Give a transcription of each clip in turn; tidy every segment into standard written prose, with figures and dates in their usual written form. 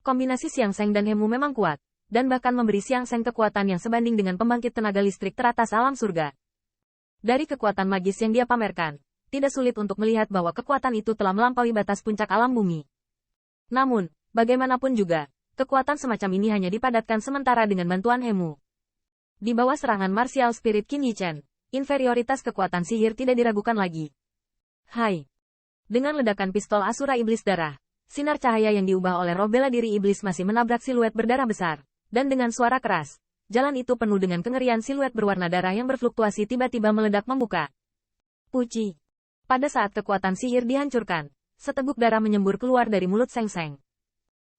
Kombinasi Xiang Seng dan Hemu memang kuat, dan bahkan memberi Xiang Seng kekuatan yang sebanding dengan pembangkit tenaga listrik teratas alam surga. Dari kekuatan magis yang dia pamerkan, tidak sulit untuk melihat bahwa kekuatan itu telah melampaui batas puncak alam bumi. Namun, bagaimanapun juga, kekuatan semacam ini hanya dipadatkan sementara dengan bantuan Hemu. Di bawah serangan martial spirit Qin Yichen, inferioritas kekuatan sihir tidak diragukan lagi. Hai! Dengan ledakan pistol Asura Iblis Darah, sinar cahaya yang diubah oleh roh bela diri iblis masih menabrak siluet berdarah besar, dan dengan suara keras, jalan itu penuh dengan kengerian siluet berwarna darah yang berfluktuasi tiba-tiba meledak membuka. Puci! Pada saat kekuatan sihir dihancurkan, seteguk darah menyembur keluar dari mulut Seng Seng.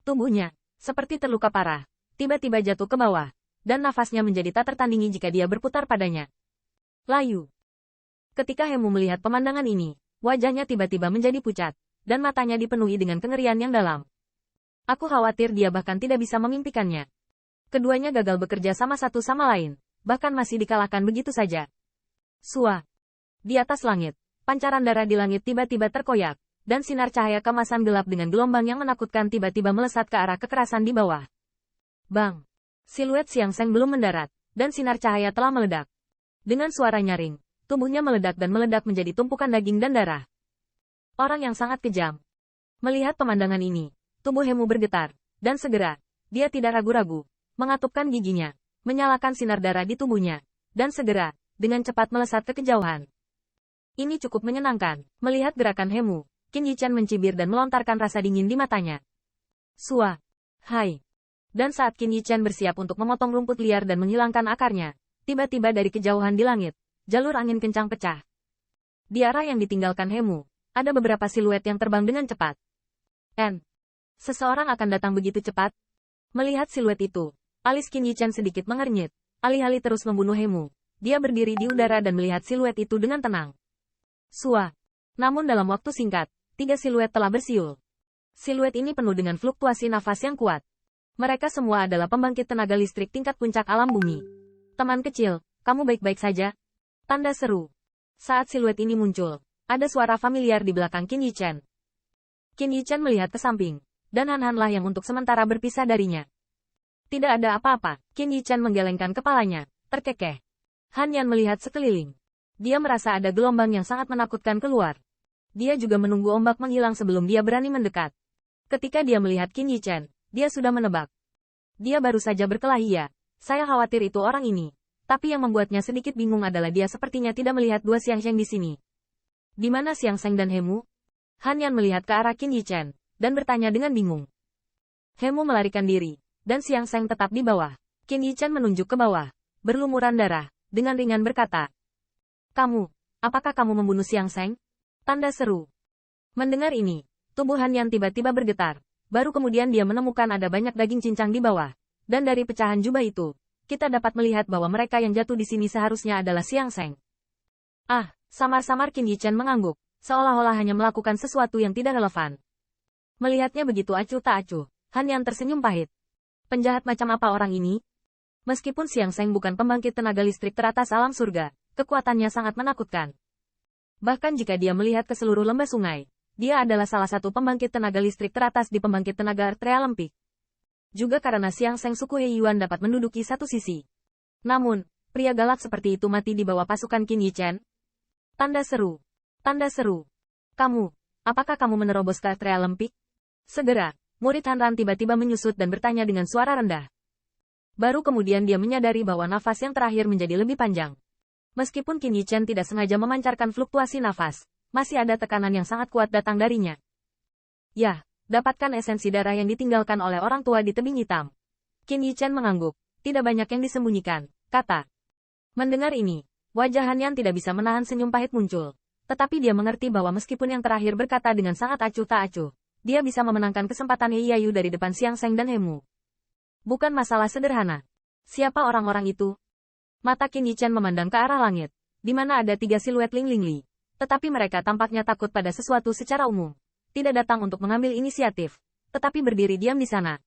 Tubuhnya, seperti terluka parah, tiba-tiba jatuh ke bawah, dan nafasnya menjadi tak tertandingi jika dia berputar padanya. Layu! Ketika Hemu melihat pemandangan ini, wajahnya tiba-tiba menjadi pucat, dan matanya dipenuhi dengan kengerian yang dalam. Aku khawatir dia bahkan tidak bisa memimpikannya. Keduanya gagal bekerja sama satu sama lain, bahkan masih dikalahkan begitu saja. Sua! Di atas langit, pancaran darah di langit tiba-tiba terkoyak, dan sinar cahaya kemasan gelap dengan gelombang yang menakutkan tiba-tiba melesat ke arah kekerasan di bawah. Bang! Siluet Xiang Seng belum mendarat, dan sinar cahaya telah meledak. Dengan suara nyaring, tubuhnya meledak dan meledak menjadi tumpukan daging dan darah. Orang yang sangat kejam. Melihat pemandangan ini, tubuh Hemu bergetar, dan segera, dia tidak ragu-ragu, mengatupkan giginya, menyalakan sinar darah di tubuhnya, dan segera, dengan cepat melesat ke kejauhan. Ini cukup menyenangkan, melihat gerakan Hemu, Qin Yichen mencibir dan melontarkan rasa dingin di matanya. Sua! Hai! Dan saat Qin Yichen bersiap untuk memotong rumput liar dan menghilangkan akarnya, tiba-tiba dari kejauhan di langit, jalur angin kencang pecah. Di arah yang ditinggalkan Hemu, ada beberapa siluet yang terbang dengan cepat. Seseorang akan datang begitu cepat? Melihat siluet itu, alis Qin Yichen sedikit mengernyit, alih-alih terus membunuh Hemu. Dia berdiri di udara dan melihat siluet itu dengan tenang. Sua! Namun dalam waktu singkat, 3 siluet telah bersiul. Siluet ini penuh dengan fluktuasi nafas yang kuat. Mereka semua adalah pembangkit tenaga listrik tingkat puncak alam bumi. Teman kecil, kamu baik-baik saja? Tanda seru. Saat siluet ini muncul, ada suara familiar di belakang Qin Yichen. Qin Yichen melihat ke samping, dan Han-Han-lah yang untuk sementara berpisah darinya. Tidak ada apa-apa, Qin Yichen menggelengkan kepalanya, terkekeh. Han Yan melihat sekeliling. Dia merasa ada gelombang yang sangat menakutkan keluar. Dia juga menunggu ombak menghilang sebelum dia berani mendekat. Ketika dia melihat Qin Yichen, dia sudah menebak. Dia baru saja berkelahi ya. Saya khawatir itu orang ini. Tapi yang membuatnya sedikit bingung adalah dia sepertinya tidak melihat 2 Xiang Seng di sini. Di mana Xiang Seng dan Hemu? Han Yan melihat ke arah Qin Yichen, dan bertanya dengan bingung. Hemu melarikan diri, dan Xiang Seng tetap di bawah. Qin Yichen menunjuk ke bawah, berlumuran darah, dengan ringan berkata. Apakah kamu membunuh Xiang Seng? Tanda seru. Mendengar ini, tubuh Han Yan tiba-tiba bergetar, baru kemudian dia menemukan ada banyak daging cincang di bawah. Dan dari pecahan jubah itu, kita dapat melihat bahwa mereka yang jatuh di sini seharusnya adalah Xiang Seng. Samar-samar Qin Yichen mengangguk, seolah-olah hanya melakukan sesuatu yang tidak relevan. Melihatnya begitu acuh tak acuh, Han Yan tersenyum pahit. Penjahat macam apa orang ini? Meskipun Xiang Seng bukan pembangkit tenaga listrik teratas alam surga, kekuatannya sangat menakutkan. Bahkan jika dia melihat ke seluruh lembah sungai, dia adalah salah satu pembangkit tenaga listrik teratas di pembangkit tenaga arterial lempik. Juga karena Xiang Seng suku He Yuan dapat menduduki satu sisi. Namun, pria galak seperti itu mati di bawah pasukan Qin Yichen? Tanda seru. Tanda seru. Apakah kamu menerobos ke arterial lempik? Segera, murid Han Ran tiba-tiba menyusut dan bertanya dengan suara rendah. Baru kemudian dia menyadari bahwa nafas yang terakhir menjadi lebih panjang. Meskipun Qin Yichen tidak sengaja memancarkan fluktuasi nafas, masih ada tekanan yang sangat kuat datang darinya. Ya, dapatkan esensi darah yang ditinggalkan oleh orang tua di tebing hitam. Qin Yichen mengangguk, tidak banyak yang disembunyikan, kata. Mendengar ini, wajah Han Yan tidak bisa menahan senyum pahit muncul. Tetapi dia mengerti bahwa meskipun yang terakhir berkata dengan sangat acuh tak acuh, dia bisa memenangkan kesempatan He Yayu dari depan Xiang Seng dan Hemu. Bukan masalah sederhana. Siapa orang-orang itu? Mata Qin Yichen memandang ke arah langit, di mana ada 3 siluet Ling Ling Li. Tetapi mereka tampaknya takut pada sesuatu secara umum. Tidak datang untuk mengambil inisiatif, tetapi berdiri diam di sana.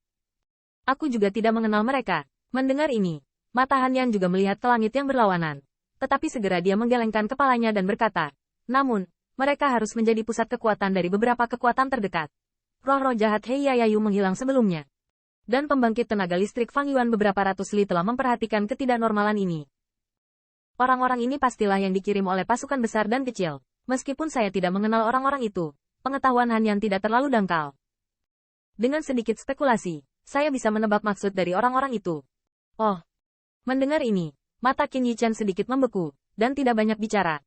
Aku juga tidak mengenal mereka. Mendengar ini, mata Han Yan juga melihat ke langit yang berlawanan. Tetapi segera dia menggelengkan kepalanya dan berkata, namun, mereka harus menjadi pusat kekuatan dari beberapa kekuatan terdekat. Roh-roh jahat He Yayu menghilang sebelumnya. Dan pembangkit tenaga listrik Fang Yuan beberapa ratus li telah memperhatikan ketidaknormalan ini. Orang-orang ini pastilah yang dikirim oleh pasukan besar dan kecil. Meskipun saya tidak mengenal orang-orang itu, pengetahuan Han Yan tidak terlalu dangkal. Dengan sedikit spekulasi, saya bisa menebak maksud dari orang-orang itu. Oh. Mendengar ini, mata Qin Yichan sedikit membeku, dan tidak banyak bicara.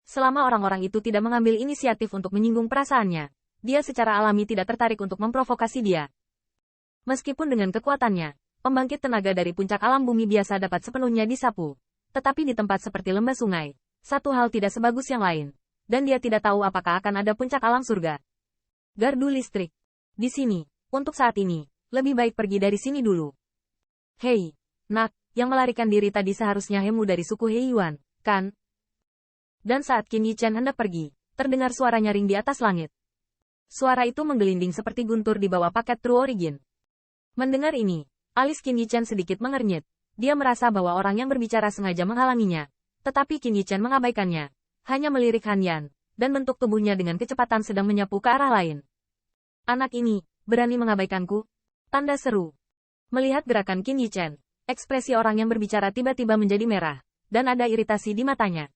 Selama orang-orang itu tidak mengambil inisiatif untuk menyinggung perasaannya, dia secara alami tidak tertarik untuk memprovokasi dia. Meskipun dengan kekuatannya, pembangkit tenaga dari puncak alam bumi biasa dapat sepenuhnya disapu. Tetapi di tempat seperti lembah sungai, satu hal tidak sebagus yang lain. Dan dia tidak tahu apakah akan ada puncak alam surga. Gardu listrik. Di sini, untuk saat ini, lebih baik pergi dari sini dulu. Hei, nak, yang melarikan diri tadi seharusnya Hemu dari suku He Yuan, kan? Dan saat Qin Yichan hendak pergi, terdengar suara nyaring di atas langit. Suara itu menggelinding seperti guntur di bawah paket True Origin. Mendengar ini, alis Qin Yichan sedikit mengernyit. Dia merasa bahwa orang yang berbicara sengaja menghalanginya. Tetapi Qin Yichan mengabaikannya. Hanya melirik Han Yan, dan bentuk tubuhnya dengan kecepatan sedang menyapu ke arah lain. Anak ini, berani mengabaikanku? Tanda seru. Melihat gerakan Qin Yichan, ekspresi orang yang berbicara tiba-tiba menjadi merah, dan ada iritasi di matanya.